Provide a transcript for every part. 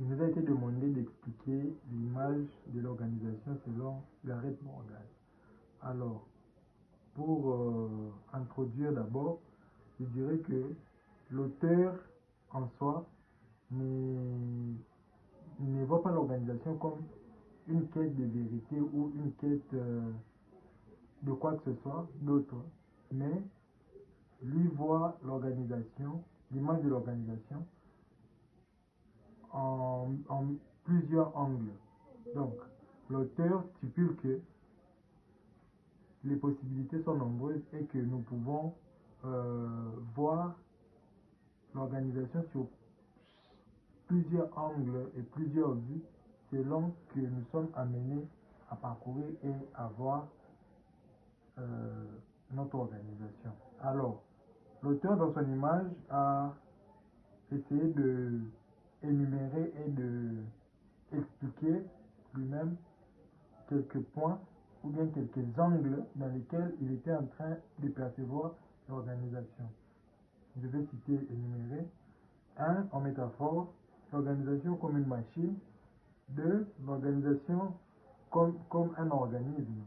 Il nous a été demandé d'expliquer l'image de l'organisation selon Gareth Morgan. Alors, pour introduire d'abord, je dirais que l'auteur en soi ne voit pas l'organisation comme une quête de vérité ou une quête de quoi que ce soit d'autre, mais lui voit l'organisation, l'image de l'organisation en plusieurs angles. Donc, l'auteur stipule que les possibilités sont nombreuses et que nous pouvons voir l'organisation sur plusieurs angles et plusieurs vues selon que nous sommes amenés à parcourir et à voir notre organisation. Alors, l'auteur dans son image a essayé de énumérer et de expliquer lui-même quelques points ou bien quelques angles dans lesquels il était en train de percevoir l'organisation. Je vais citer et énumérer. 1. En métaphore, l'organisation comme une machine. 2. L'organisation comme un organisme.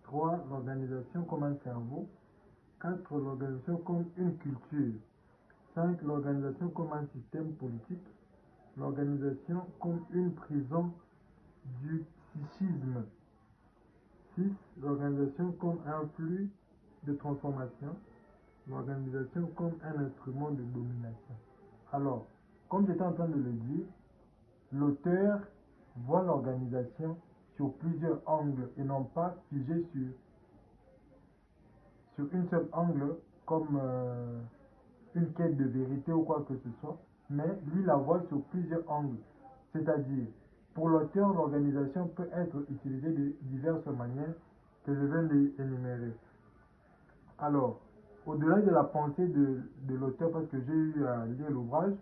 3. L'organisation comme un cerveau. 4. L'organisation comme une culture. 5. L'organisation comme un système politique. L'organisation comme une prison du psychisme. 6. L'organisation comme un flux de transformation. L'organisation comme un instrument de domination. Alors, comme j'étais en train de le dire, l'auteur voit l'organisation sur plusieurs angles et non pas figé sur une seule angle comme une quête de vérité ou quoi que ce soit, mais lui la voit sur plusieurs angles. C'est-à-dire, pour l'auteur, l'organisation peut être utilisée de diverses manières que je viens d'énumérer. Alors, au-delà de la pensée de l'auteur, parce que j'ai eu à lire l'ouvrage,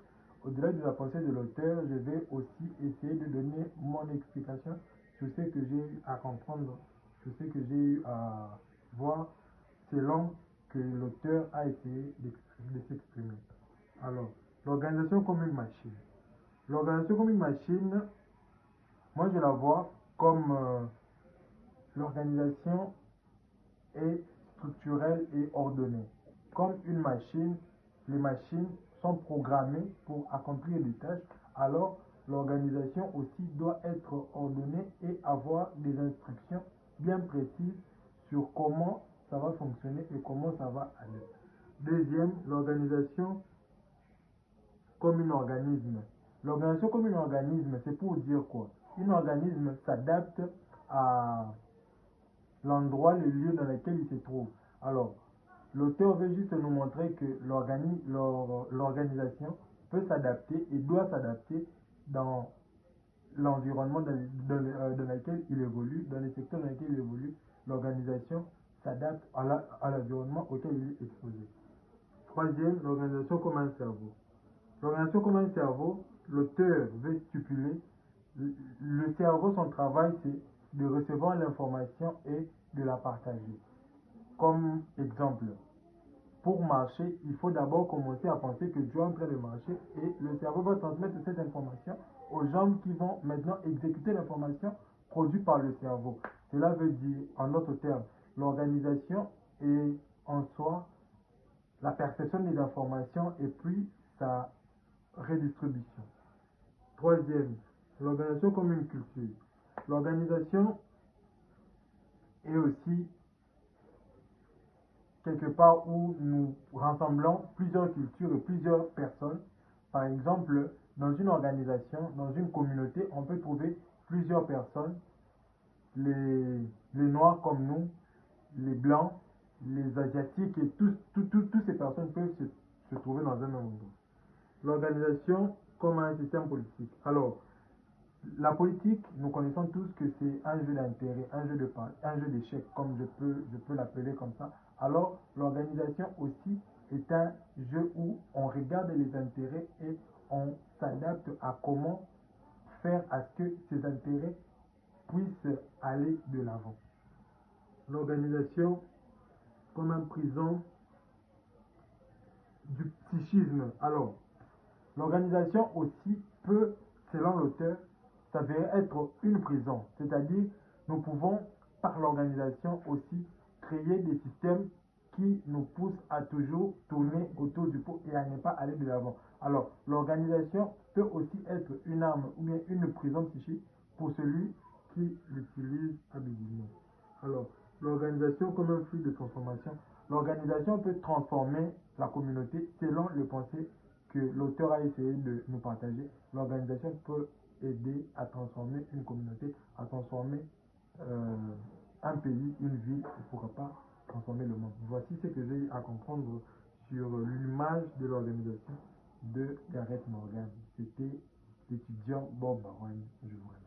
au-delà de la pensée de l'auteur, je vais aussi essayer de donner mon explication sur ce que j'ai eu à comprendre, sur ce que j'ai eu à voir selon que l'auteur a essayé de s'exprimer. Alors, l'organisation comme une machine. L'organisation comme une machine, moi je la vois comme l'organisation est structurelle et ordonnée. Comme une machine, les machines sont programmées pour accomplir des tâches, alors l'organisation aussi doit être ordonnée et avoir des instructions bien précises sur comment ça va fonctionner et comment ça va aller. Deuxième, l'organisation comme un organisme. L'organisation comme un organisme, c'est pour dire quoi? Un organisme s'adapte à l'endroit, le lieu dans lequel il se trouve. Alors, l'auteur veut juste nous montrer que l'organisation peut s'adapter et doit s'adapter dans l'environnement dans lequel il évolue, dans les secteurs dans lesquels il évolue. L'organisation s'adapte à l'environnement auquel il est exposé. Troisième, l'organisation comme un cerveau. L'organisation comme un cerveau, l'auteur veut stipuler, le cerveau, son travail, c'est de recevoir l'information et de la partager. Comme exemple, pour marcher, il faut d'abord commencer à penser que tu es en train de marcher et le cerveau va transmettre cette information aux gens qui vont maintenant exécuter l'information produite par le cerveau. Cela veut dire, en d'autres termes, l'organisation est en soi la perception des informations et puis sa redistribution. Troisième, l'organisation comme une culture. L'organisation est aussi quelque part où nous rassemblons plusieurs cultures et plusieurs personnes. Par exemple, dans une organisation, dans une communauté, on peut trouver plusieurs personnes, les noirs comme nous, les blancs, les asiatiques et toutes ces personnes peuvent se trouver dans un même endroit. L'organisation comme un système politique. Alors, la politique, nous connaissons tous que c'est un jeu d'intérêt, un jeu d'échecs, comme je peux l'appeler comme ça. Alors, l'organisation aussi est un jeu où on regarde les intérêts et on s'adapte à comment faire à ce que ces intérêts puissent aller de l'avant. L'organisation comme une prison du psychisme. Alors, l'organisation aussi peut, selon être une prison. C'est-à-dire, nous pouvons, par l'organisation aussi, créer des systèmes qui nous poussent à toujours tourner autour du pot et à ne pas aller de l'avant. Alors, l'organisation peut aussi être une arme ou bien une prison psychique pour celui qui l'utilise abusivement. Alors, l'organisation comme un flux de transformation. L'organisation peut transformer la communauté selon le pensée que l'auteur a essayé de nous partager. L'organisation peut aider à transformer une communauté, à transformer un pays, une ville, et pourquoi pas transformer le monde. Voici ce que j'ai à comprendre sur l'image de l'organisation de Gareth Morgan. C'était l'étudiant Bob Baron. Je vous remercie.